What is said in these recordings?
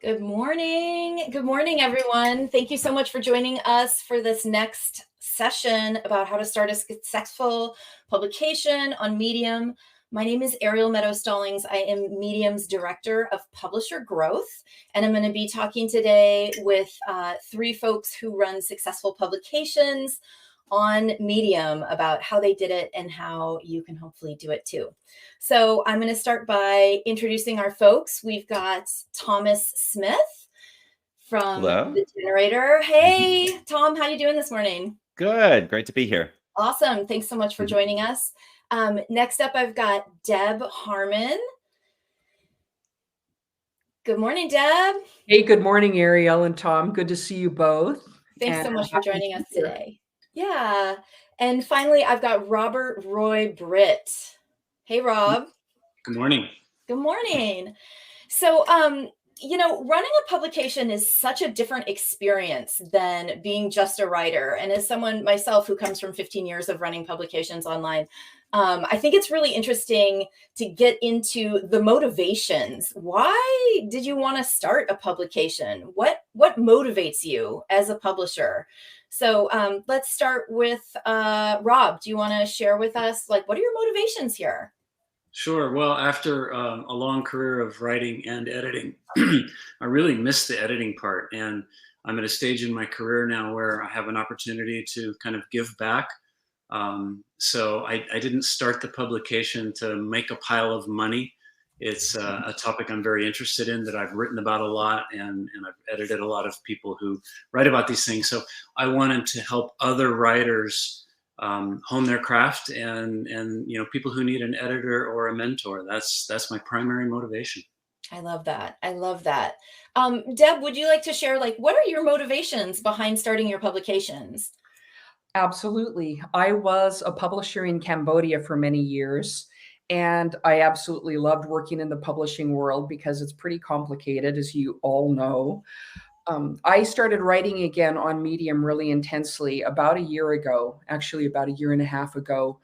Good morning. Good morning, everyone. Thank you so much for joining us for this next session about how to start a successful publication on Medium. My name is Ariel Meadow Stallings. I am Medium's Director of Publisher Growth, and I'm going to be talking today with three folks who run successful publications on Medium about how they did it and how you can hopefully do it too. So I'm going to start by introducing our folks. We've got Thomas Smith from Hello. The Generator. Hey, Tom, how you doing this morning? Good. Great to be here. Awesome. Thanks so much for joining us. Next up, I've got Deb Harman. Good morning, Deb. Hey, good morning, Ariel and Tom. Good to see you both. Thanks so much for joining us today. Yeah. And finally, I've got Robert Roy Britt. Hey, Rob. Good morning. Good morning. So, running a publication is such a different experience than being just a writer. And as someone myself who comes from 15 years of running publications online, I think it's really interesting to get into the motivations. Why did you want to start a publication? What motivates you as a publisher? So let's start with Rob. Do you want to share with us, what are your motivations here? Sure. Well, after a long career of writing and editing, I really missed the editing part. And I'm at a stage in my career now where I have an opportunity to kind of give back. So I didn't start the publication to make a pile of money. It's a topic I'm very interested in, that I've written about a lot, and I've edited a lot of people who write about these things. So I wanted to help other writers hone their craft, and people who need an editor or a mentor. That's my primary motivation. I love that. Deb, would you like to share, what are your motivations behind starting your publications? Absolutely. I was a publisher in Cambodia for many years, and I absolutely loved working in the publishing world because it's pretty complicated, as you all know. I started writing again on Medium really intensely about a year ago, actually about a year and a half ago.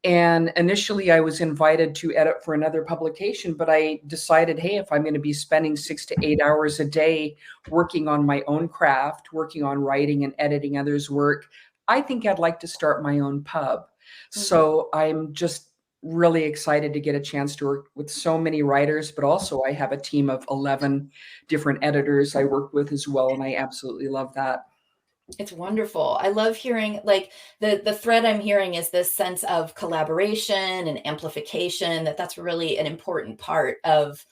And initially I was invited to edit for another publication, but I decided, hey, if I'm going to be spending 6 to 8 hours a day working on my own craft, working on writing and editing others' work, I think I'd like to start my own pub. Mm-hmm. So I'm just really excited to get a chance to work with so many writers, but also I have a team of 11 different editors I work with as well, and I absolutely love that. It's wonderful. I love hearing, the thread I'm hearing is this sense of collaboration and amplification, that's really an important part of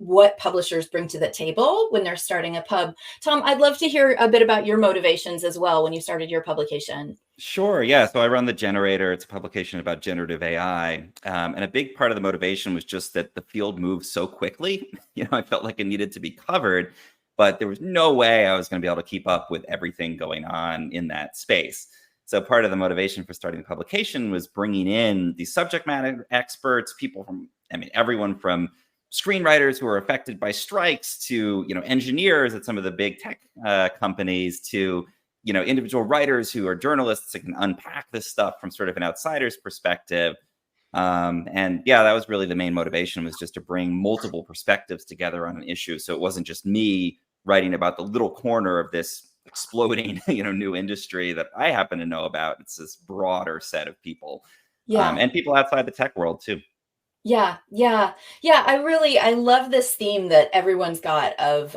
what publishers bring to the table when they're starting a pub. Tom, I'd love to hear a bit about your motivations as well when you started your publication. Sure. Yeah. So I run The Generator. It's a publication about generative AI. And a big part of the motivation was just that the field moves so quickly. I felt like it needed to be covered, but there was no way I was going to be able to keep up with everything going on in that space. So part of the motivation for starting the publication was bringing in these subject matter experts, people from, everyone from screenwriters who are affected by strikes to, engineers at some of the big tech companies to, individual writers who are journalists that can unpack this stuff from sort of an outsider's perspective. And yeah, that was really the main motivation, was just to bring multiple perspectives together on an issue. So it wasn't just me writing about the little corner of this exploding, new industry that I happen to know about. It's this broader set of people, and people outside the tech world too. Yeah. I love this theme that everyone's got of,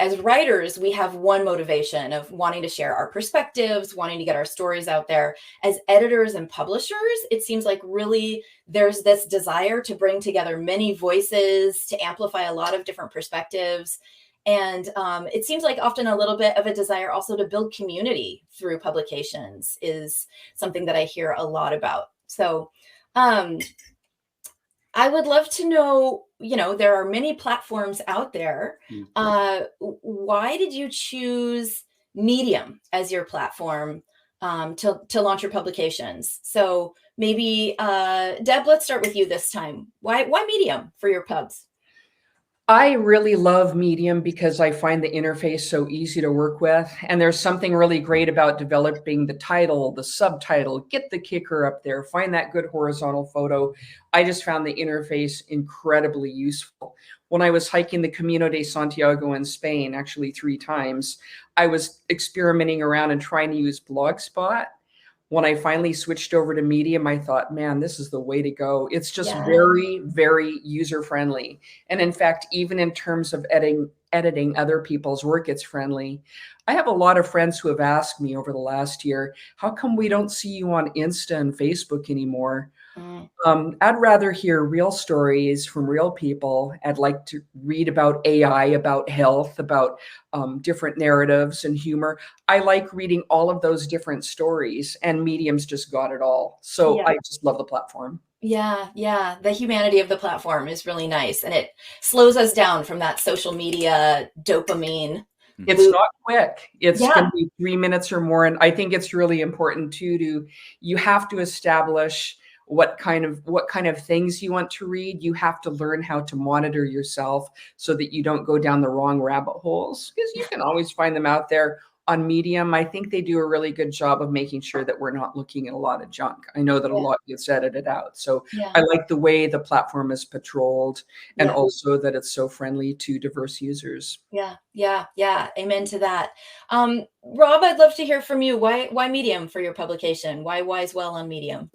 as writers, we have one motivation of wanting to share our perspectives, wanting to get our stories out there. As editors and publishers, it seems like really there's this desire to bring together many voices, to amplify a lot of different perspectives. And it seems like often a little bit of a desire also to build community through publications is something that I hear a lot about. So I would love to know, there are many platforms out there. Why did you choose Medium as your platform to launch your publications? So maybe, Deb, let's start with you this time. Why Medium for your pubs? I really love Medium because I find the interface so easy to work with. And there's something really great about developing the title, the subtitle, get the kicker up there, find that good horizontal photo. I just found the interface incredibly useful. When I was hiking the Camino de Santiago in Spain, actually 3 times, I was experimenting around and trying to use Blogspot. When I finally switched over to Medium, I thought, man, this is the way to go. It's just Yeah. very, very user friendly. And in fact, even in terms of editing other people's work, it's friendly. I have a lot of friends who have asked me over the last year, how come we don't see you on Insta and Facebook anymore? Mm. I'd rather hear real stories from real people. I'd like to read about AI, about health, about different narratives and humor. I like reading all of those different stories, and Medium's just got it all. So Yeah. I just love the platform. Yeah, yeah. The humanity of the platform is really nice, and it slows us down from that social media dopamine. It's not quick. It's Yeah. going to be 3 minutes or more. And I think it's really important too, you have to establish what kind of things you want to read. You have to learn how to monitor yourself so that you don't go down the wrong rabbit holes, because you can always find them out there. On Medium, I think they do a really good job of making sure that we're not looking at a lot of junk. I know that a Yeah. lot gets edited out. So Yeah. I like the way the platform is patrolled, and Yeah. also that it's so friendly to diverse users. Yeah, yeah, yeah. Amen to that. Rob, I'd love to hear from you. Why Medium for your publication? Why Wise Well on Medium?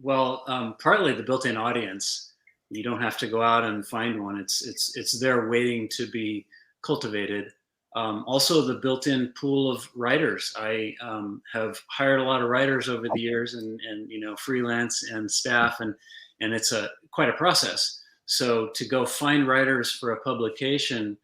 Well, partly the built-in audience. You don't have to go out and find one. It's there waiting to be cultivated. Also, the built-in pool of writers. I have hired a lot of writers over the years, and freelance and staff, and it's quite a process. So to go find writers for a publication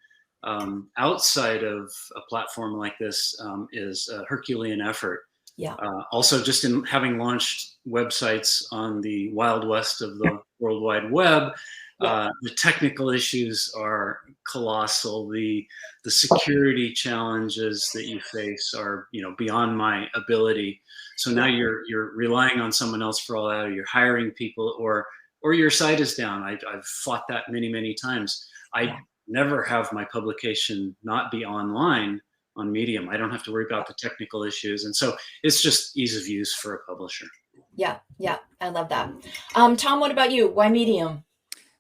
outside of a platform like this is a Herculean effort. Yeah. Also, just in having launched websites on the Wild West of the World Wide Web, the technical issues are colossal. The security challenges that you face are beyond my ability. So now you're relying on someone else for all that, or you're hiring people, or your site is down. I've fought that many times. I never have my publication not be online on Medium. I don't have to worry about the technical issues. And so it's just ease of use for a publisher. Yeah, yeah. I love that. Tom, what about you? Why Medium?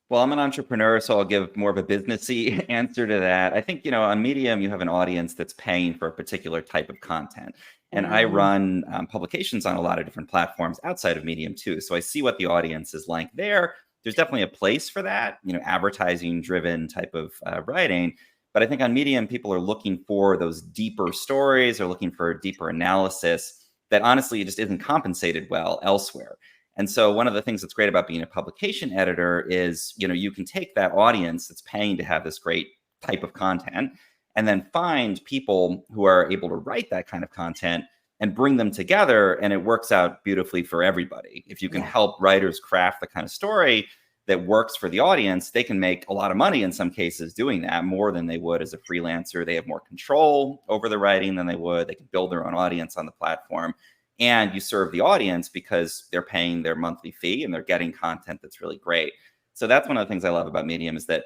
Well, I'm an entrepreneur, so I'll give more of a businessy answer to that. I think, on Medium, you have an audience that's paying for a particular type of content. And I run publications on a lot of different platforms outside of Medium too. So I see what the audience is like there. There's definitely a place for that, advertising driven type of writing. But I think on Medium, people are looking for those deeper stories, or looking for deeper analysis that honestly just isn't compensated well elsewhere. And so one of the things that's great about being a publication editor is, you can take that audience that's paying to have this great type of content, and then find people who are able to write that kind of content and bring them together. And it works out beautifully for everybody. If you can help writers craft the kind of story that works for the audience, they can make a lot of money in some cases doing that, more than they would as a freelancer. They have more control over the writing than they would. They can build their own audience on the platform. And you serve the audience because they're paying their monthly fee and they're getting content that's really great. So that's one of the things I love about Medium, is that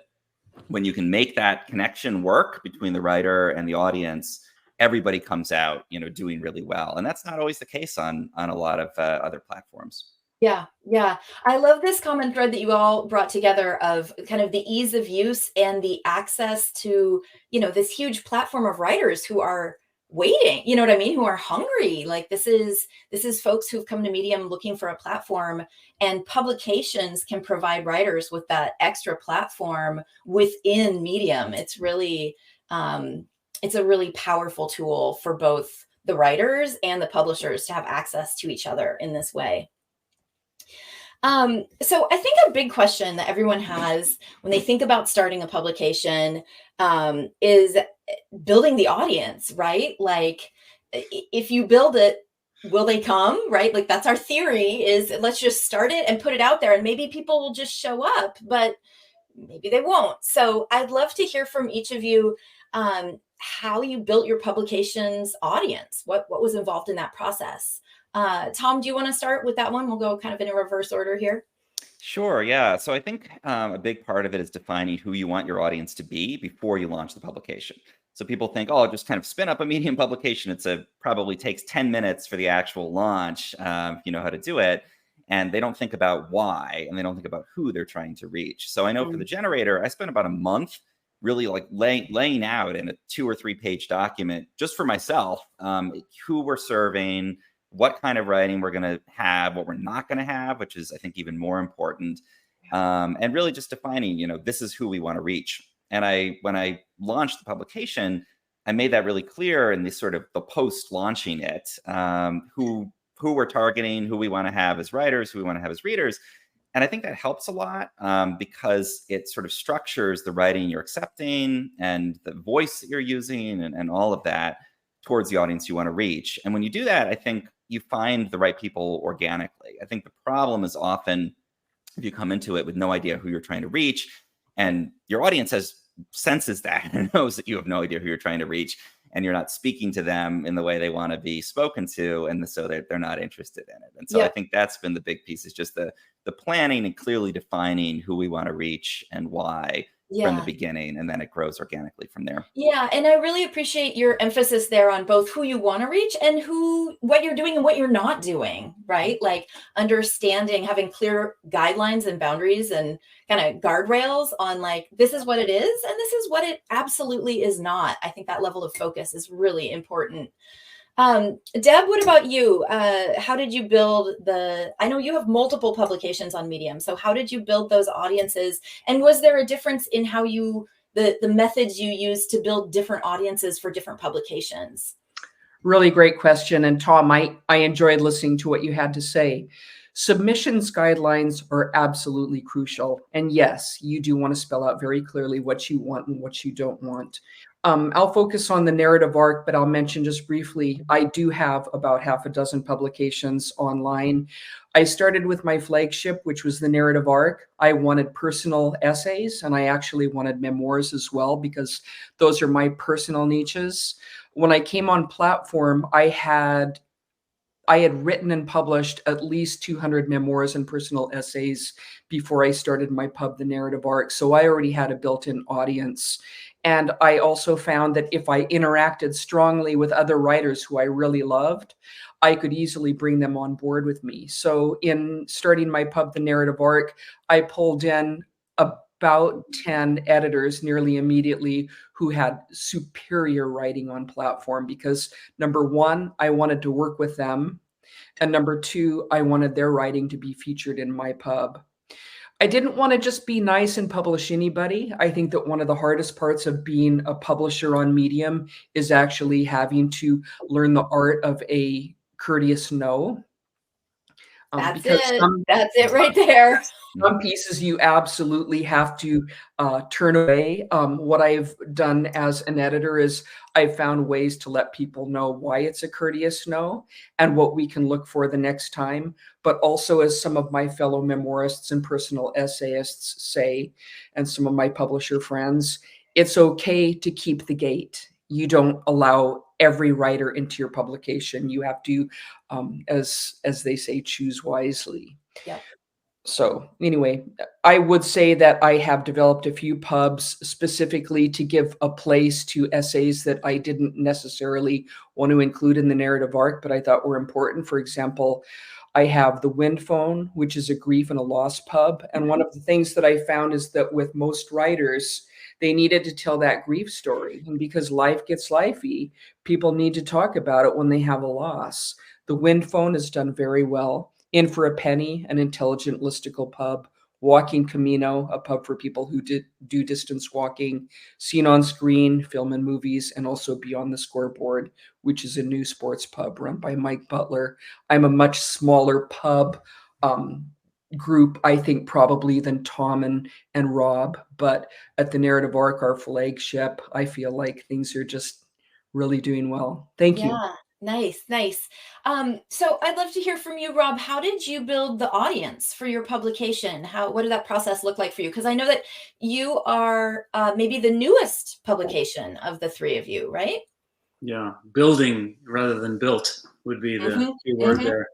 when you can make that connection work between the writer and the audience, everybody comes out, doing really well. And that's not always the case on a lot of other platforms. Yeah, yeah. I love this common thread that you all brought together of kind of the ease of use and the access to, this huge platform of writers who are waiting, you know what I mean? Who are hungry. Like this is folks who've come to Medium looking for a platform, and publications can provide writers with that extra platform within Medium. It's really, it's a really powerful tool for both the writers and the publishers to have access to each other in this way. So I think a big question that everyone has when they think about starting a publication is building the audience, right? Like if you build it, will they come, right? Like that's our theory, is let's just start it and put it out there, and maybe people will just show up, but maybe they won't. So I'd love to hear from each of you how you built your publication's audience. What was involved in that process? Tom, do you want to start with that one? We'll go kind of in a reverse order here. Sure, yeah. So I think a big part of it is defining who you want your audience to be before you launch the publication. So people think, oh, just kind of spin up a Medium publication. Probably takes 10 minutes for the actual launch, if you know how to do it. And they don't think about why, and they don't think about who they're trying to reach. So I know for the generator, I spent about a month really like laying out in a 2 or 3 page document just for myself, who we're serving, what kind of writing we're going to have, what we're not going to have, which is, I think, even more important. And really just defining, this is who we want to reach. And when I launched the publication, I made that really clear in the post launching it, who we're targeting, who we want to have as writers, who we want to have as readers. And I think that helps a lot, because it sort of structures the writing you're accepting and the voice that you're using and all of that towards the audience you want to reach. And when you do that, I think you find the right people organically. I think the problem is often if you come into it with no idea who you're trying to reach, and your audience senses that and knows that you have no idea who you're trying to reach, and you're not speaking to them in the way they want to be spoken to, and so they're not interested in it. And so I think that's been the big piece, is just the planning and clearly defining who we want to reach and why from the beginning, and then it grows organically from there. Yeah, and I really appreciate your emphasis there on both who you want to reach and what you're doing and what you're not doing, right? Like understanding, having clear guidelines and boundaries and kind of guardrails on like, this is what it is and this is what it absolutely is not. I think that level of focus is really important. Deb, what about you? How did you build I know you have multiple publications on Medium. So how did you build those audiences? And was there a difference in how the methods you use to build different audiences for different publications? Really great question. And Tom, I enjoyed listening to what you had to say. Submissions guidelines are absolutely crucial. And yes, you do want to spell out very clearly what you want and what you don't want. I'll focus on the narrative arc, but I'll mention just briefly, I do have about half a dozen publications online. I started with my flagship, which was the narrative arc. I wanted personal essays, and I actually wanted memoirs as well, because those are my personal niches. When I came on platform, I had written and published at least 200 memoirs and personal essays before I started my pub, The Narrative Arc. So I already had a built-in audience. And I also found that if I interacted strongly with other writers who I really loved, I could easily bring them on board with me. So in starting my pub, The Narrative Arc, I pulled in about 10 editors nearly immediately who had superior writing on platform, because number one, I wanted to work with them. And number two, I wanted their writing to be featured in my pub. I didn't want to just be nice and publish anybody. I think that one of the hardest parts of being a publisher on Medium is actually having to learn the art of a courteous no. That's it right there. Some pieces you absolutely have to turn away. What I've done as an editor is I've found ways to let people know why it's a courteous no and what we can look for the next time. But also, as some of my fellow memoirists and personal essayists say, and some of my publisher friends, it's okay to keep the gate. You don't allow every writer into your publication. You have to, as they say, choose wisely. Yeah. So anyway, I would say that I have developed a few pubs specifically to give a place to essays that I didn't necessarily want to include in the narrative arc, but I thought were important. For example, I have the Wind Phone, which is a grief and a loss pub. And one of the things that I found is that with most writers, they needed to tell that grief story. And because life gets lifey, people need to talk about it when they have a loss. The Wind Phone is done very well. In for a Penny, an intelligent listicle pub. Walking Camino, a pub for people who do distance walking. Seen on Screen, film and movies, and also Beyond the Scoreboard, which is a new sports pub run by Mike Butler. I'm a much smaller pub group, I think, probably than Tom and Rob, but at the Narrative Arc, our flagship, I feel like things are just really doing well. Thank you. Nice. So I'd love to hear from you, Rob. How did you build the audience for your publication? What did that process look like for you? Because I know that you are maybe the newest publication of the three of you, right? Yeah, building rather than built would be the key word there.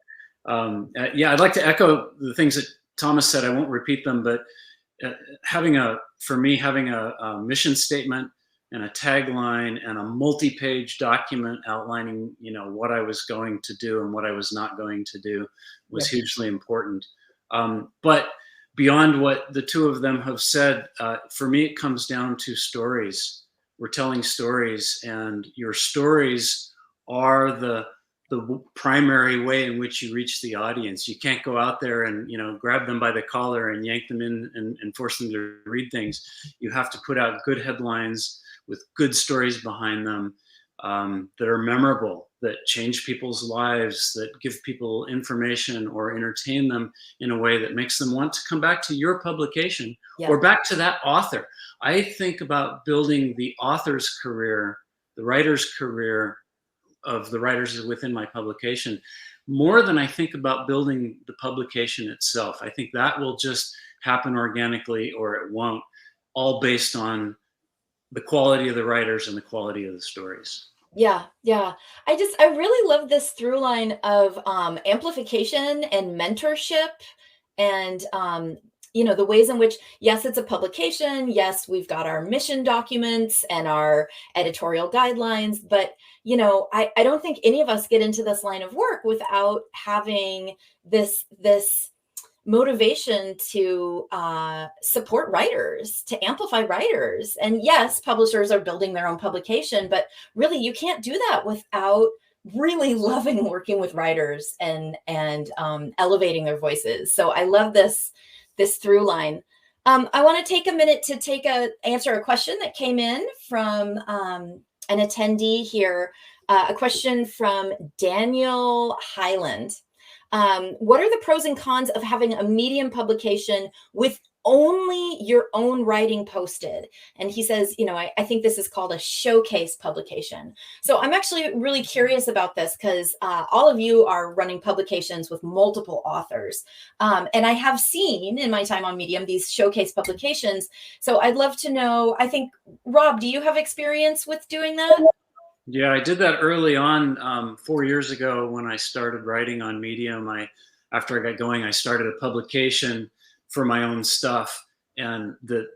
Yeah, I'd like to echo the things that Thomas said, I won't repeat them, but having a mission statement and a tagline and a multi-page document outlining, what I was going to do and what I was not going to do was hugely important. But beyond what the two of them have said, for me, it comes down to stories. We're telling stories, and your stories are the primary way in which you reach the audience. You can't go out there and grab them by the collar and yank them in and force them to read things. You have to put out good headlines with good stories behind them, that are memorable, that change people's lives, that give people information or entertain them in a way that makes them want to come back to your publication or back to that author. I think about building the author's career, the writer's career of the writers within my publication, more than I think about building the publication itself. I think that will just happen organically, or it won't, all based on the quality of the writers and the quality of the stories. Yeah. I really love this through line of amplification and mentorship, and the ways in which, yes, it's a publication, yes, we've got our mission documents and our editorial guidelines, but I don't think any of us get into this line of work without having this motivation to support writers, to amplify writers. And yes, publishers are building their own publication, but really you can't do that without really loving working with writers and elevating their voices. So I love this through line. I want to take a minute to answer a question that came in from an attendee here. A question from Daniel Highland. What are the pros and cons of having a Medium publication with only your own writing posted? And he says, I think this is called a showcase publication. So I'm actually really curious about this because all of you are running publications with multiple authors. And I have seen in my time on Medium these showcase publications. So I'd love to know, I think, Rob, do you have experience with doing that? Yeah, I did that early on 4 years ago when I started writing on Medium. After I got going, I started a publication for my own stuff. And the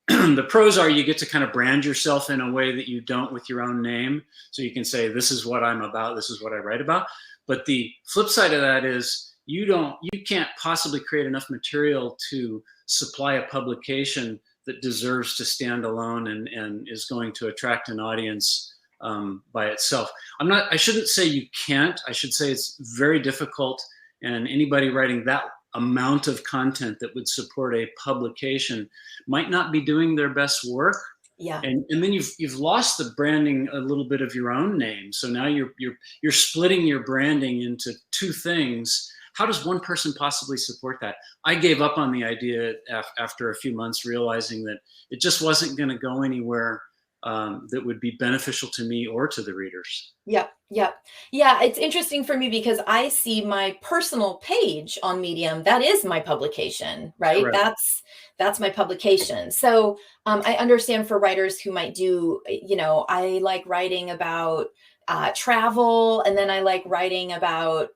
the pros are you get to kind of brand yourself in a way that you don't with your own name. So you can say, this is what I'm about, this is what I write about. But the flip side of that is you can't possibly create enough material to supply a publication that deserves to stand alone and is going to attract an audience by itself. I shouldn't say you can't. I should say it's very difficult, and anybody writing that amount of content that would support a publication might not be doing their best work. Yeah. And then you've lost the branding, a little bit of your own name. So now you're splitting your branding into two things. How does one person possibly support that? I gave up on the idea after a few months, realizing that it just wasn't going to go anywhere that would be beneficial to me or to the readers. Yeah. It's interesting for me because I see my personal page on Medium. That is my publication, right? Correct. That's my publication. So I understand for writers who might do, I like writing about travel, and then I like writing about,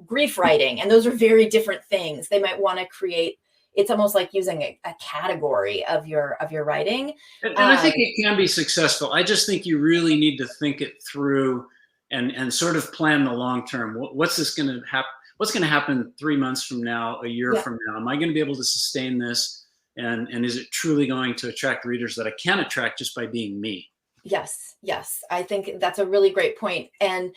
grief writing, and those are very different things. They might want to create. It's almost like using a category of your writing. And I think it can be successful. I just think you really need to think it through and sort of plan the long term. What's going to happen 3 months from now, a year from now? Am I going to be able to sustain this? And is it truly going to attract readers that I can attract just by being me? Yes. I think that's a really great point. And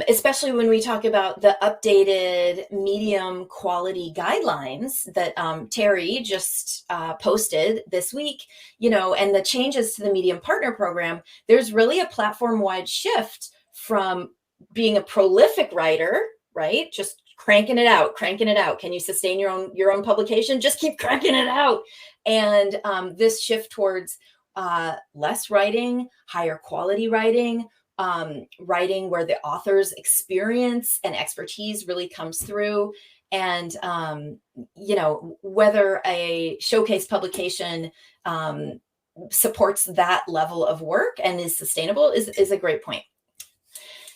especially when we talk about the updated Medium quality guidelines that Terry just posted this week, and the changes to the Medium Partner Program, there's really a platform-wide shift from being a prolific writer, right? Just cranking it out. Can you sustain your own publication? Just keep cranking it out. And this shift towards less writing, higher quality writing, writing where the author's experience and expertise really comes through. And, whether a showcase publication supports that level of work and is sustainable is a great point.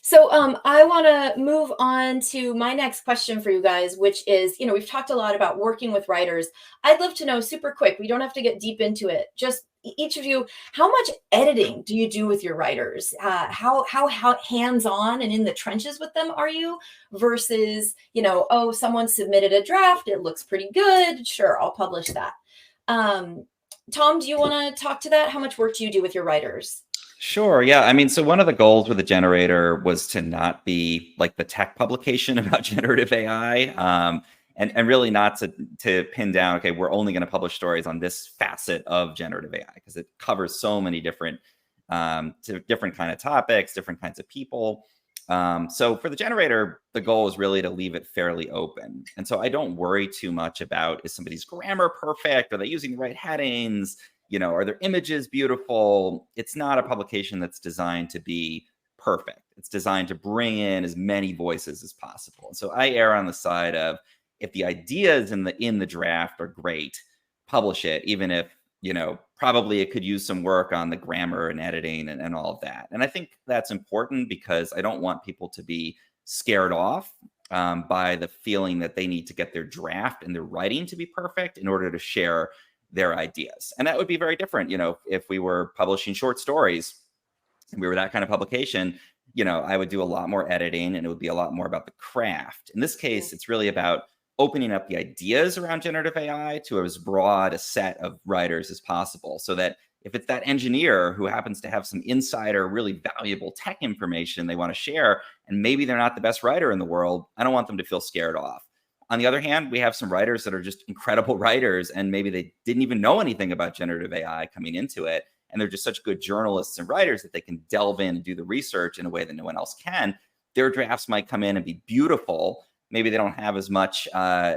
So I want to move on to my next question for you guys, which is, we've talked a lot about working with writers. I'd love to know super quick, we don't have to get deep into it. Just each of you, how much editing do you do with your writers? How hands-on and in the trenches with them are you versus, oh, someone submitted a draft. It looks pretty good. Sure, I'll publish that. Tom, do you want to talk to that? How much work do you do with your writers? Sure. Yeah. I mean, so one of the goals with the generator was to not be like the tech publication about generative AI, and really not to pin down, okay, we're only going to publish stories on this facet of generative AI, because it covers so many different different kind of topics, different kinds of people. So for the generator, the goal is really to leave it fairly open. And so I don't worry too much about, is somebody's grammar perfect? Are they using the right headings? Are their images beautiful? It's not a publication that's designed to be perfect. It's designed to bring in as many voices as possible. And so I err on the side of, if the ideas in the draft are great, publish it, even if, probably it could use some work on the grammar and editing and all of that. And I think that's important, because I don't want people to be scared off by the feeling that they need to get their draft and their writing to be perfect in order to share their ideas. And that would be very different, if we were publishing short stories and we were that kind of publication, I would do a lot more editing, and it would be a lot more about the craft. In this case, it's really about opening up the ideas around generative AI to as broad a set of writers as possible, so that if it's that engineer who happens to have some insider, really valuable tech information they want to share, and maybe they're not the best writer in the world, I don't want them to feel scared off. On the other hand, we have some writers that are just incredible writers, and maybe they didn't even know anything about generative AI coming into it, and they're just such good journalists and writers that they can delve in and do the research in a way that no one else can. Their drafts might come in and be beautiful. Maybe they don't have as much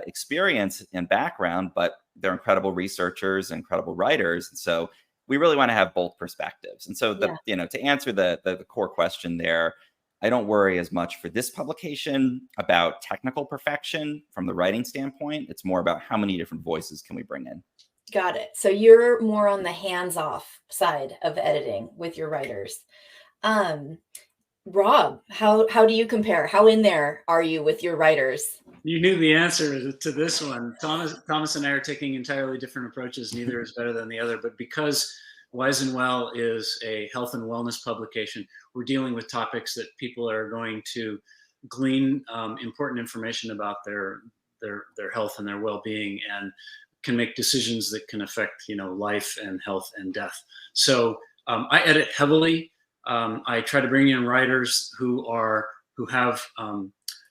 experience and background, but they're incredible researchers, incredible writers. And so we really want to have both perspectives. And so, to answer the core question there, I don't worry as much for this publication about technical perfection from the writing standpoint. It's more about how many different voices can we bring in. Got it. So you're more on the hands-off side of editing with your writers. Rob, how do you compare? How in there are you with your writers? You knew the answer to this one. Thomas and I are taking entirely different approaches. Neither is better than the other, but because Wise and Well is a health and wellness publication, we're dealing with topics that people are going to glean important information about their health and their well-being, and can make decisions that can affect life and health and death. So I edit heavily. I try to bring in writers who have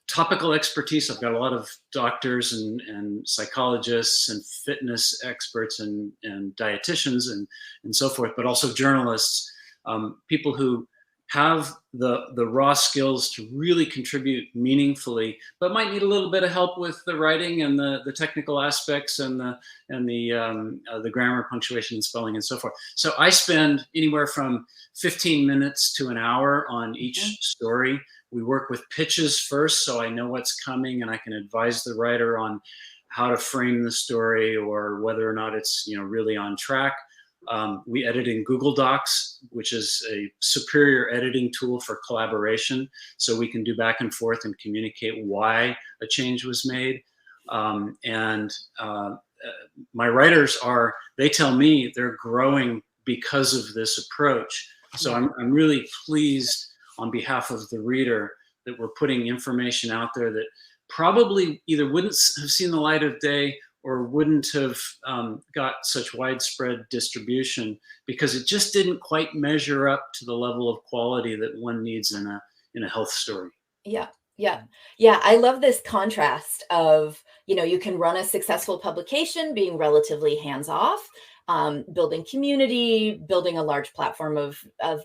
topical expertise. I've got a lot of doctors and psychologists and fitness experts and dietitians and so forth, but also journalists, people who have the raw skills to really contribute meaningfully, but might need a little bit of help with the writing and the technical aspects and the grammar, punctuation, and spelling, and so forth. So I spend anywhere from 15 minutes to an hour on each story. We work with pitches first, so I know what's coming, and I can advise the writer on how to frame the story or whether or not it's really on track. We edit in Google Docs, which is a superior editing tool for collaboration. So we can do back and forth and communicate why a change was made. My writers they tell me they're growing because of this approach. So I'm really pleased on behalf of the reader that we're putting information out there that probably either wouldn't have seen the light of day or wouldn't have got such widespread distribution, because it just didn't quite measure up to the level of quality that one needs in a health story. Yeah. I love this contrast of, you can run a successful publication being relatively hands-off, building community, building a large platform of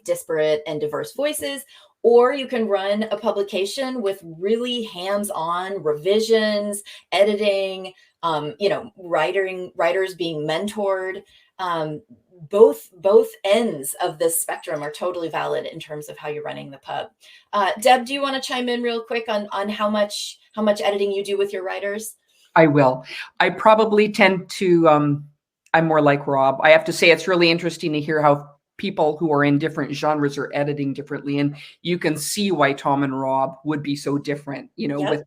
disparate and diverse voices, or you can run a publication with really hands-on revisions, editing, writers being mentored. Both ends of this spectrum are totally valid in terms of how you're running the pub. Deb, do you want to chime in real quick on how much editing you do with your writers? I will. I probably tend to, I'm more like Rob. I have to say it's really interesting to hear how people who are in different genres are editing differently, and you can see why Tom and Rob would be so different, Yep.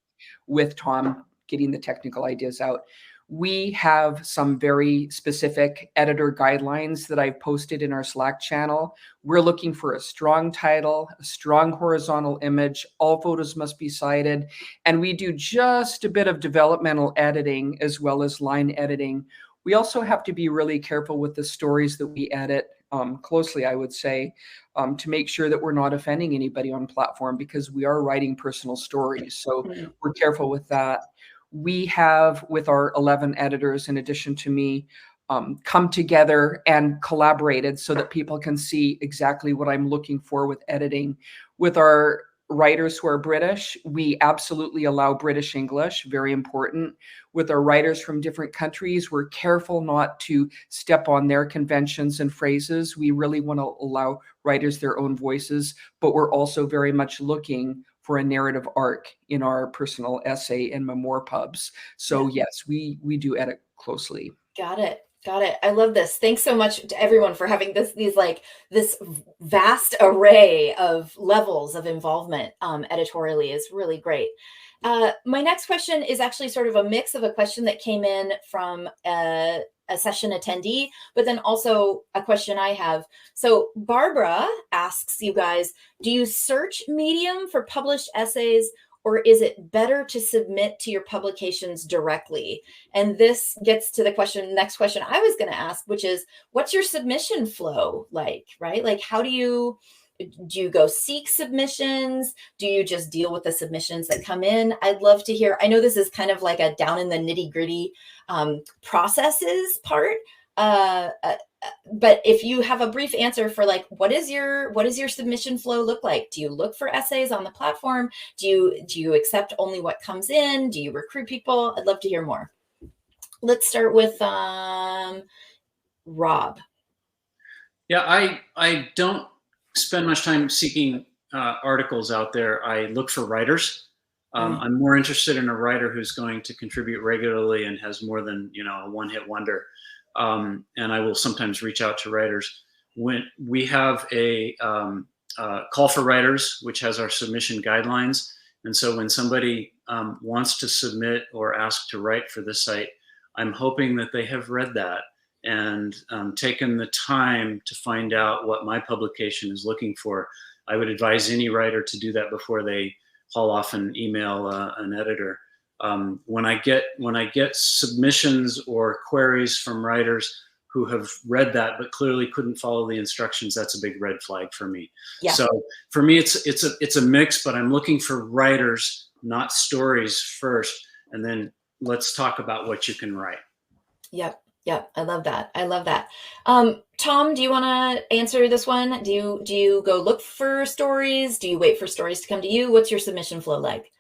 with Tom getting the technical ideas out. We have some very specific editor guidelines that I've posted in our Slack channel. We're looking for a strong title, a strong horizontal image. All photos must be cited. And we do just a bit of developmental editing as well as line editing. We also have to be really careful with the stories that we edit, closely, I would say, to make sure that we're not offending anybody on platform, because we are writing personal stories. So we're careful with that. We have, with our 11 editors, in addition to me, come together and collaborated so that people can see exactly what I'm looking for with editing. With our writers who are British, we absolutely allow British English, very important. With our writers from different countries, we're careful not to step on their conventions and phrases. We really want to allow writers their own voices, but we're also very much looking for a narrative arc in our personal essay and memoir pubs. So yes, we do edit closely. Got it. Got it. I love this. Thanks so much to everyone for having this vast array of levels of involvement editorially is really great. My next question is actually sort of a mix of a question that came in from a session attendee, but then also a question I have. So Barbara asks you guys, do you search Medium for published essays, or is it better to submit to your publications directly? And this gets to the next question I was going to ask, which is, what's your submission flow like, right? Like, how do you go seek submissions? Do you just deal with the submissions that come in? I'd love to hear. I know this is kind of like a down in the nitty gritty processes part. But if you have a brief answer for like, what is your submission flow look like? Do you look for essays on the platform? Do you accept only what comes in? Do you recruit people? I'd love to hear more. Let's start with Rob. Yeah, I don't spend much time seeking articles out there. I look for writers. I'm more interested in a writer who's going to contribute regularly and has more than a one-hit wonder. And I will sometimes reach out to writers. When we have a call for writers, which has our submission guidelines. And so when somebody wants to submit or ask to write for the site, I'm hoping that they have read that and taken the time to find out what my publication is looking for. I would advise any writer to do that before they haul off and email an editor. When I get submissions or queries from writers who have read that but clearly couldn't follow the instructions, that's a big red flag for me. Yeah. So for me, it's a mix, but I'm looking for writers, not stories first, and then let's talk about what you can write. Yep. Yep. I love that. I love that. Tom, do you want to answer this one? Do you go look for stories? Do you wait for stories to come to you? What's your submission flow like?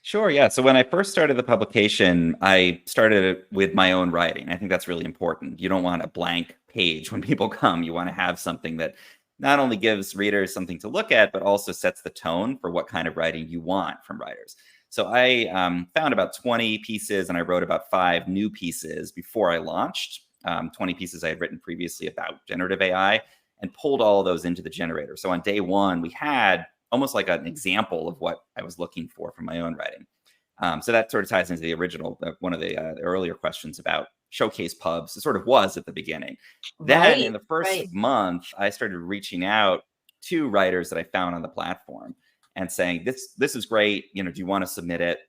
Sure. Yeah. So when I first started the publication, I started with my own writing. I think that's really important. You don't want a blank page when people come. You want to have something that not only gives readers something to look at, but also sets the tone for what kind of writing you want from writers. So I found about 20 pieces, and I wrote about 5 new pieces before I launched. 20 pieces I had written previously about generative AI, and pulled all of those into the generator. So on day one, we had almost like an example of what I was looking for from my own writing. So that sort of ties into the original, one of the earlier questions about showcase pubs. It sort of was at the beginning. Then in the first month, I started reaching out to writers that I found on the platform and saying, this is great. Do you want to submit it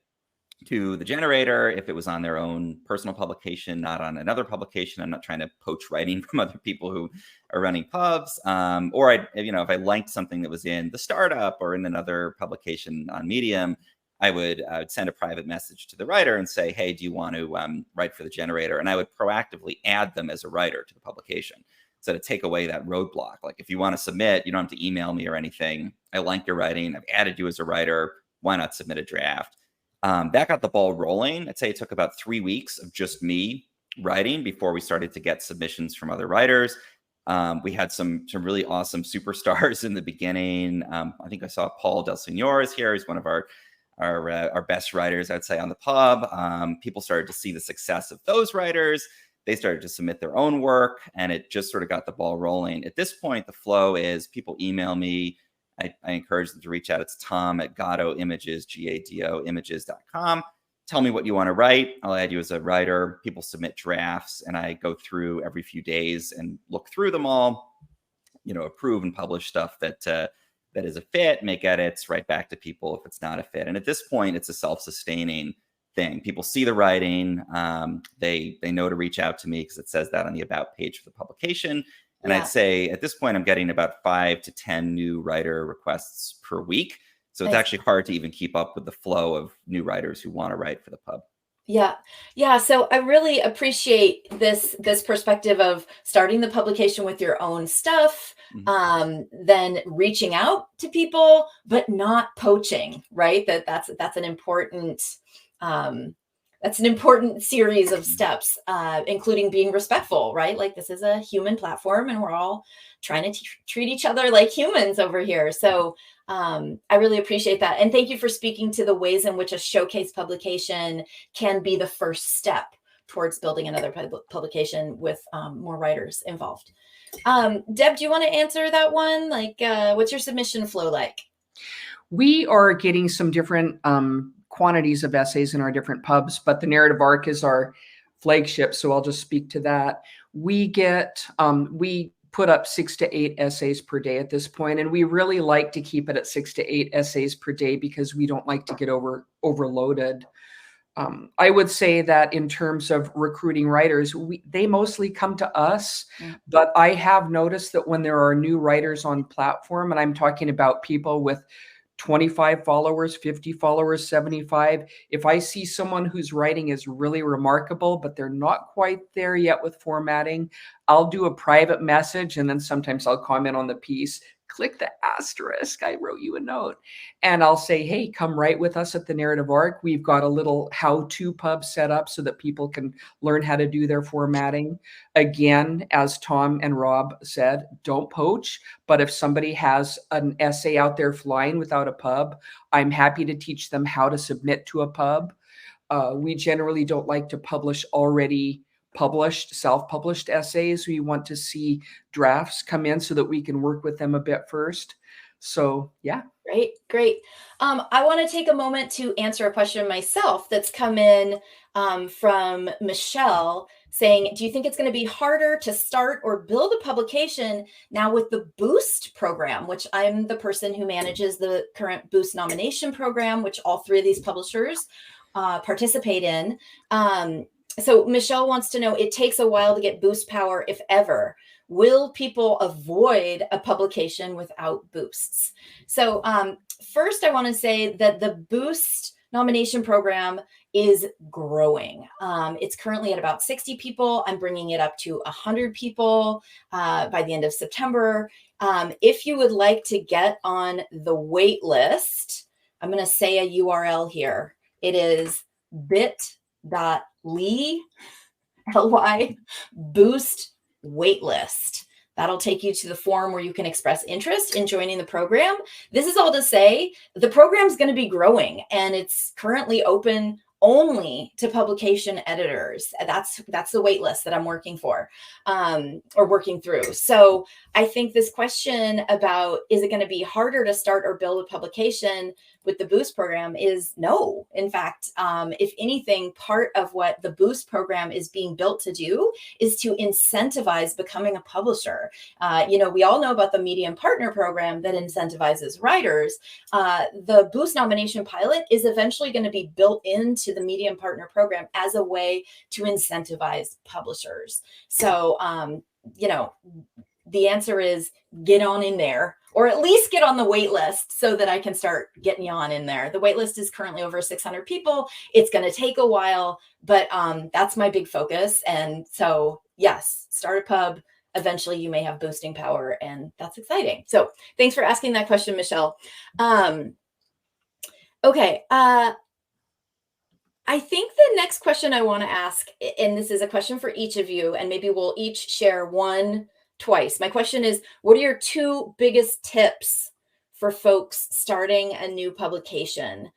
to the generator if it was on their own personal publication, not on another publication? I'm not trying to poach writing from other people who are running pubs. Or if I liked something that was in the startup or in another publication on Medium, I would send a private message to the writer and say, hey, do you want to write for the generator? And I would proactively add them as a writer to the publication. So to take away that roadblock, like if you want to submit, you don't have to email me or anything. I like your writing. I've added you as a writer. Why not submit a draft? That got the ball rolling. I'd say it took about 3 weeks of just me writing before we started to get submissions from other writers. We had some really awesome superstars in the beginning. I think I saw Paul Del Signor is here. He's one of our best writers, I'd say, on the pub. People started to see the success of those writers. They started to submit their own work, and it just sort of got the ball rolling. At this point, the flow is people email me. I encourage them to reach out. It's Tom at Gado Images, Gado images.com. Tell me what you want to write. I'll add you as a writer. People submit drafts, and I go through every few days and look through them all, approve and publish stuff that is a fit, make edits, write back to people if it's not a fit. And at this point, it's a self-sustaining thing. People see the writing. They know to reach out to me because it says that on the about page for the publication. And I'd say at this point, I'm getting about 5 to 10 new writer requests per week. So it's actually hard to even keep up with the flow of new writers who want to write for the pub. Yeah. Yeah. So I really appreciate this perspective of starting the publication with your own stuff, then reaching out to people, but not poaching, right? That's an important series of steps, including being respectful, right? Like this is a human platform and we're all trying to treat each other like humans over here. So I really appreciate that. And thank you for speaking to the ways in which a showcase publication can be the first step towards building another publication with more writers involved. Deb, do you want to answer that one? Like, what's your submission flow like? We are getting some different quantities of essays in our different pubs, but the narrative arc is our flagship. So I'll just speak to that. We put up 6 to 8 essays per day at this point, and we really like to keep it at 6 to 8 essays per day because we don't like to get overloaded. I would say that in terms of recruiting writers, they mostly come to us, but I have noticed that when there are new writers on platform, and I'm talking about people with 25 followers, 50 followers, 75. If I see someone whose writing is really remarkable, but they're not quite there yet with formatting, I'll do a private message. And then sometimes I'll comment on the piece, click the asterisk, I wrote you a note. And I'll say, hey, come write with us at the Narrative Arc. We've got a little how-to pub set up so that people can learn how to do their formatting. Again, as Tom and Rob said, don't poach. But if somebody has an essay out there flying without a pub, I'm happy to teach them how to submit to a pub. We generally don't like to publish already published, self-published essays. We want to see drafts come in so that we can work with them a bit first. So, yeah. Great. I want to take a moment to answer a question myself that's come in from Michelle saying, do you think it's going to be harder to start or build a publication now with the Boost program, which I'm the person who manages the current Boost nomination program, which all 3 of these publishers participate in. So Michelle wants to know, it takes a while to get boost power, if ever. Will people avoid a publication without boosts? So first, I want to say that the Boost nomination program is growing. It's currently at about 60 people. I'm bringing it up to 100 people by the end of September. If you would like to get on the wait list, I'm going to say a URL here. It is bit.ly boost waitlist. That'll take you to the forum where you can express interest in joining the program. This is all to say the program's going to be growing, and it's currently open only to publication editors. That's the wait list that I'm working for or working through. So I think this question about, is it going to be harder to start or build a publication with the Boost program is no. In fact, if anything, part of what the Boost program is being built to do is to incentivize becoming a publisher. We all know about the Medium Partner program that incentivizes writers. The Boost nomination pilot is eventually going to be built into the Medium Partner program as a way to incentivize publishers. So, the answer is get on in there, or at least get on the wait list so that I can start getting you on in there. The wait list is currently over 600 people. It's going to take a while, but that's my big focus. And so, yes, start a pub. Eventually you may have boosting power, and that's exciting. So thanks for asking that question, Michelle. Okay. I think the next question I want to ask, and this is a question for each of you, and maybe we'll each share one twice. My question is, what are your 2 biggest tips for folks starting a new publication?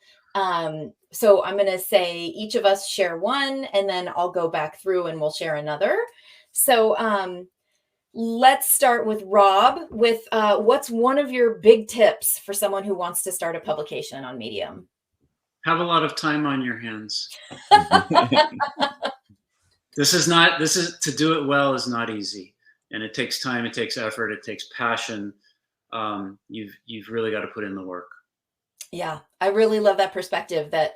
So I'm going to say each of us share one, and then I'll go back through and we'll share another. So let's start with Rob with what's one of your big tips for someone who wants to start a publication on Medium? Have a lot of time on your hands. This is to do it well is not easy, and it takes time, it takes effort, it takes passion. You've really got to put in the work. Yeah, I really love that perspective that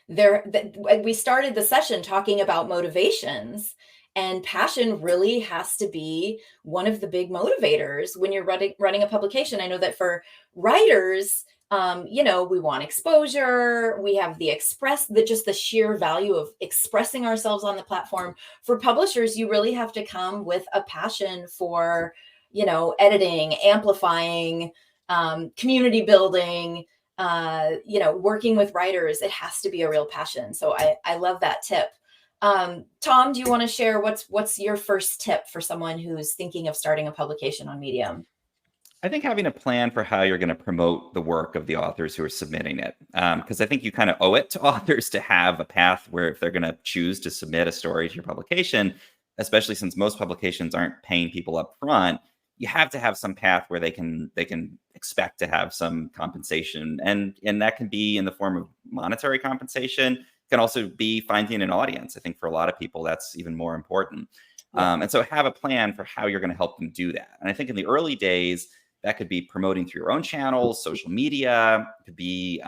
we started the session talking about motivations, and passion really has to be one of the big motivators when you're running a publication. I know that for writers, we want exposure. We have just the sheer value of expressing ourselves on the platform. For publishers, you really have to come with a passion for, editing, amplifying, community building, working with writers. It has to be a real passion. So I love that tip. Tom, do you want to share what's your first tip for someone who's thinking of starting a publication on Medium? I think having a plan for how you're going to promote the work of the authors who are submitting it, because I think you kind of owe it to authors to have a path where if they're going to choose to submit a story to your publication, especially since most publications aren't paying people up front, you have to have some path where they can expect to have some compensation, and that can be in the form of monetary compensation. It can also be finding an audience. I think for a lot of people that's even more important. And so have a plan for how you're going to help them do that. And I think in the early days, that could be promoting through your own channels, social media. It could be,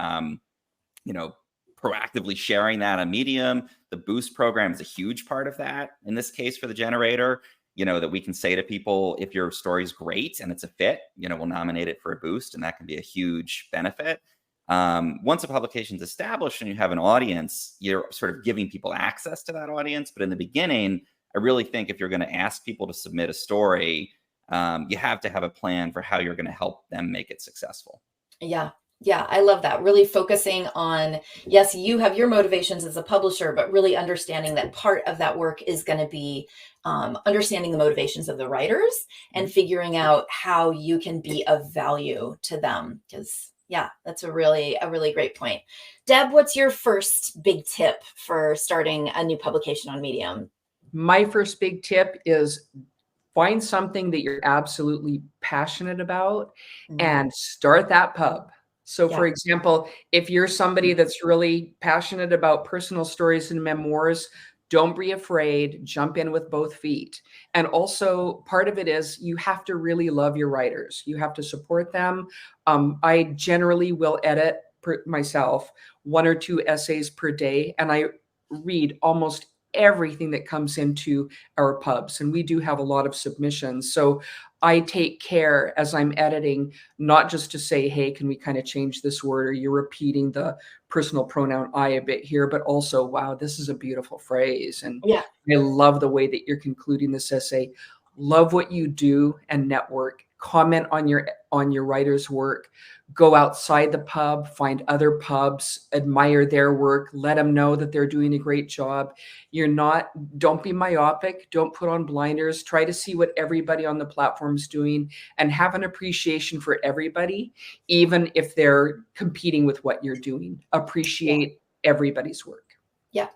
proactively sharing that on Medium. The Boost program is a huge part of that. In this case, for the generator, that we can say to people, if your story's great and it's a fit, we'll nominate it for a boost, and that can be a huge benefit. Once a publication's established and you have an audience, you're sort of giving people access to that audience. But in the beginning, I really think if you're going to ask people to submit a story, you have to have a plan for how you're going to help them make it successful. Yeah, I love that. Really focusing on, yes, you have your motivations as a publisher, but really understanding that part of that work is going to be understanding the motivations of the writers and figuring out how you can be of value to them. Because that's a really great point. Deb, what's your first big tip for starting a new publication on Medium? My first big tip is find something that you're absolutely passionate about and start that pub. So for example, if you're somebody that's really passionate about personal stories and memoirs, don't be afraid, jump in with both feet. And also part of it is you have to really love your writers. You have to support them. I generally will edit myself 1 or 2 essays per day, and I read almost everything that comes into our pubs, and we do have a lot of submissions. So I take care as I'm editing, not just to say, hey, can we kind of change this word, or you're repeating the personal pronoun I a bit here, but also, wow, this is a beautiful phrase. And I love the way that you're concluding this essay. Love what you do and network. Comment on your writer's work. Go outside the pub, find other pubs, admire their work, let them know that they're doing a great job. Don't be myopic, don't put on blinders, try to see what everybody on the platform is doing and have an appreciation for everybody, even if they're competing with what you're doing. Appreciate everybody's work. Yeah.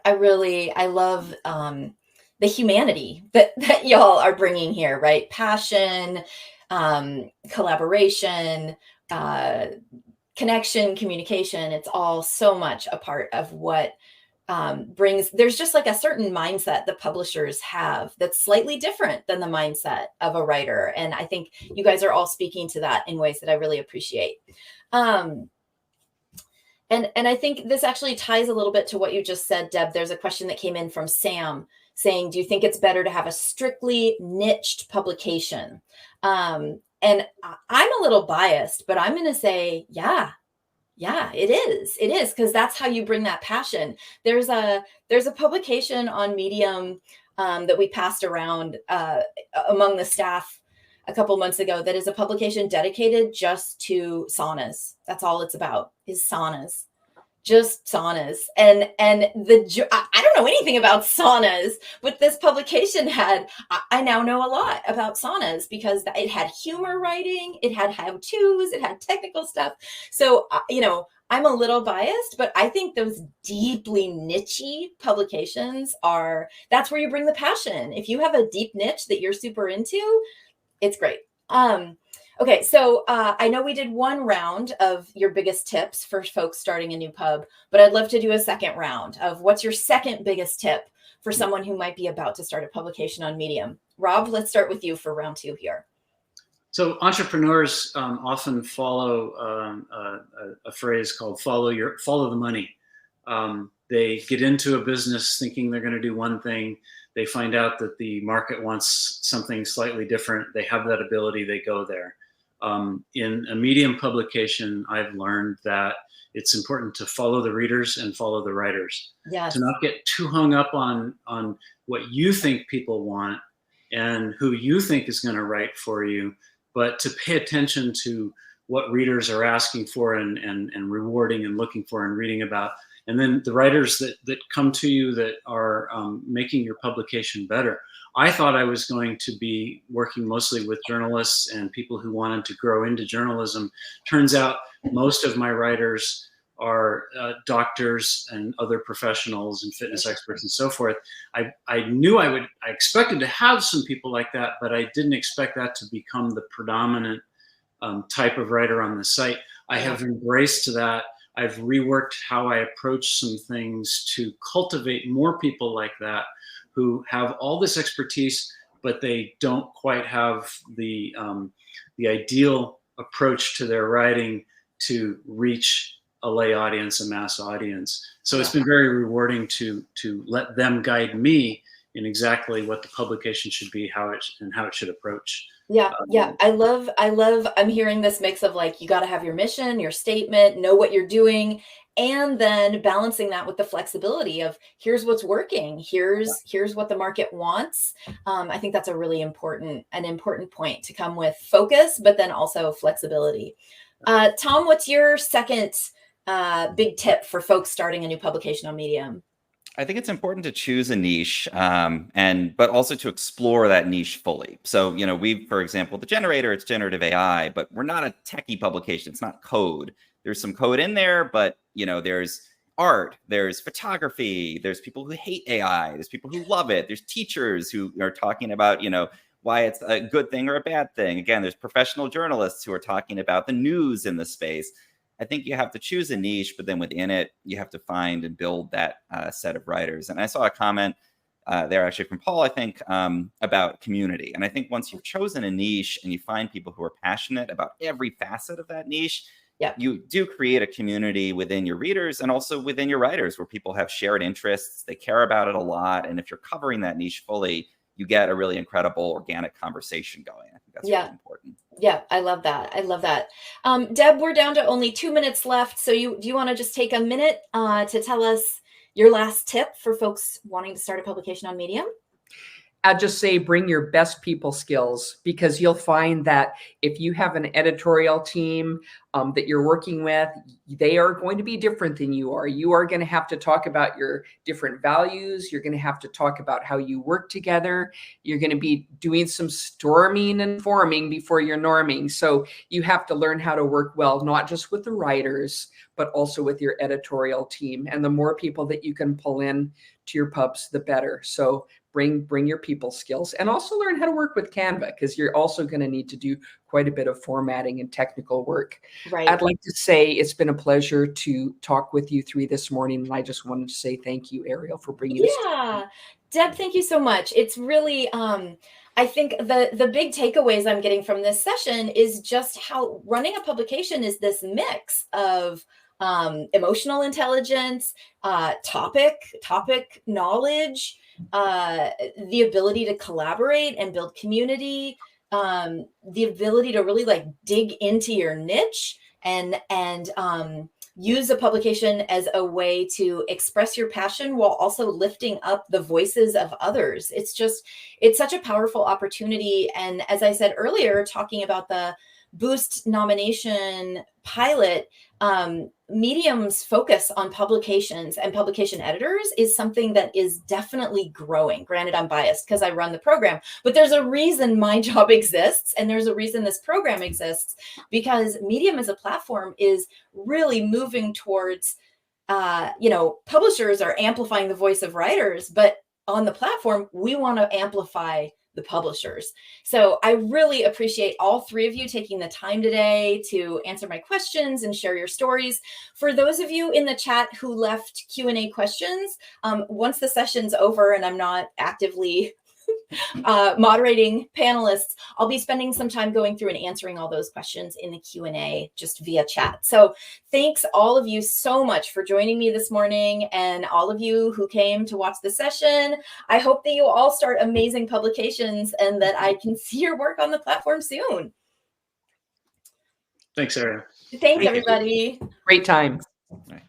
I love the humanity that y'all are bringing here, right? Passion, collaboration, connection, communication. It's all so much a part of what there's just like a certain mindset that publishers have that's slightly different than the mindset of a writer. And I think you guys are all speaking to that in ways that I really appreciate. And I think this actually ties a little bit to what you just said, Deb. There's a question that came in from Sam saying, do you think it's better to have a strictly niched publication? And I'm a little biased, but I'm going to say, yeah, it is. It is, because that's how you bring that passion. There's a publication on Medium that we passed around among the staff a couple months ago that is a publication dedicated just to saunas. That's all it's about, is saunas. Just saunas. And I don't know anything about saunas, but this publication I now know a lot about saunas because it had humor writing, it had how-tos, it had technical stuff. So, I'm a little biased, but I think those deeply niche-y publications that's where you bring the passion. If you have a deep niche that you're super into, it's great. Okay, so I know we did one round of your biggest tips for folks starting a new pub, but I'd love to do a second round of what's your second biggest tip for someone who might be about to start a publication on Medium. Rob, let's start with you for round 2 here. So entrepreneurs often follow a phrase called follow the money. They get into a business thinking they're going to do one thing. They find out that the market wants something slightly different. They have that ability. They go there. In a Medium publication, I've learned that it's important to follow the readers and follow the writers. Yes. To not get too hung up on what you think people want and who you think is going to write for you, but to pay attention to what readers are asking for and rewarding and looking for and reading about. And then the writers that come to you that are making your publication better. I thought I was going to be working mostly with journalists and people who wanted to grow into journalism. Turns out most of my writers are doctors and other professionals and fitness experts and so forth. I knew I expected to have some people like that, but I didn't expect that to become the predominant type of writer on the site. I have embraced that. I've reworked how I approach some things to cultivate more people like that who have all this expertise, but they don't quite have the ideal approach to their writing to reach a lay audience, a mass audience. So it's been very rewarding to let them guide me in exactly what the publication should be, how it should approach. Yeah. I'm hearing this mix of like, you got to have your mission, your statement, know what you're doing, and then balancing that with the flexibility of here's what's working, here's what the market wants. I think that's a really important point to come with focus, but then also flexibility. Tom, what's your second big tip for folks starting a new publication on Medium? I think it's important to choose a niche, but also to explore that niche fully. So, for example, the generator, it's generative AI, but we're not a techie publication. It's not code. There's some code in there, but there's art, there's photography, there's people who hate AI, there's people who love it, there's teachers who are talking about, why it's a good thing or a bad thing. Again, there's professional journalists who are talking about the news in the space. I think you have to choose a niche, but then within it, you have to find and build that set of writers. And I saw a comment there actually from Paul, I think, about community. And I think once you've chosen a niche and you find people who are passionate about every facet of that niche, you do create a community within your readers and also within your writers where people have shared interests. They care about it a lot. And if you're covering that niche fully, you get a really incredible organic conversation going. I think that's really important. Yeah, I love that. Deb, we're down to only 2 minutes left. So do you want to just take a minute to tell us your last tip for folks wanting to start a publication on Medium? I'd just say bring your best people skills, because you'll find that if you have an editorial team that you're working with, they are going to be different than you are. You are going to have to talk about your different values. You're going to have to talk about how you work together. You're going to be doing some storming and forming before you're norming. So you have to learn how to work well, not just with the writers, but also with your editorial team. And the more people that you can pull in to your pubs, the better. So bring your people skills, and also learn how to work with Canva, because you're also going to need to do quite a bit of formatting and technical work. Right. I'd like to say it's been a pleasure to talk with you three this morning. And I just wanted to say thank you, Ariel, for bringing this. Yeah, Deb, thank you so much. It's really, I think the big takeaways I'm getting from this session is just how running a publication is this mix of emotional intelligence, topic knowledge, the ability to collaborate and build community, the ability to really like dig into your niche and use a publication as a way to express your passion while also lifting up the voices of others. It's such a powerful opportunity. And as I said earlier, talking about the Boost nomination pilot, Medium's focus on publications and publication editors is something that is definitely growing. Granted, I'm biased because I run the program, but there's a reason my job exists, and there's a reason this program exists, because Medium as a platform is really moving towards, publishers are amplifying the voice of writers, but on the platform, we want to amplify the publishers. So I really appreciate all three of you taking the time today to answer my questions and share your stories. For those of you in the chat who left Q&A questions, once the session's over and I'm not actively moderating panelists, I'll be spending some time going through and answering all those questions in the Q&A just via chat. So thanks all of you so much for joining me this morning, and all of you who came to watch the session. I hope that you all start amazing publications and that I can see your work on the platform soon. Thanks, Ariel. Thanks, everybody. Great time. Right.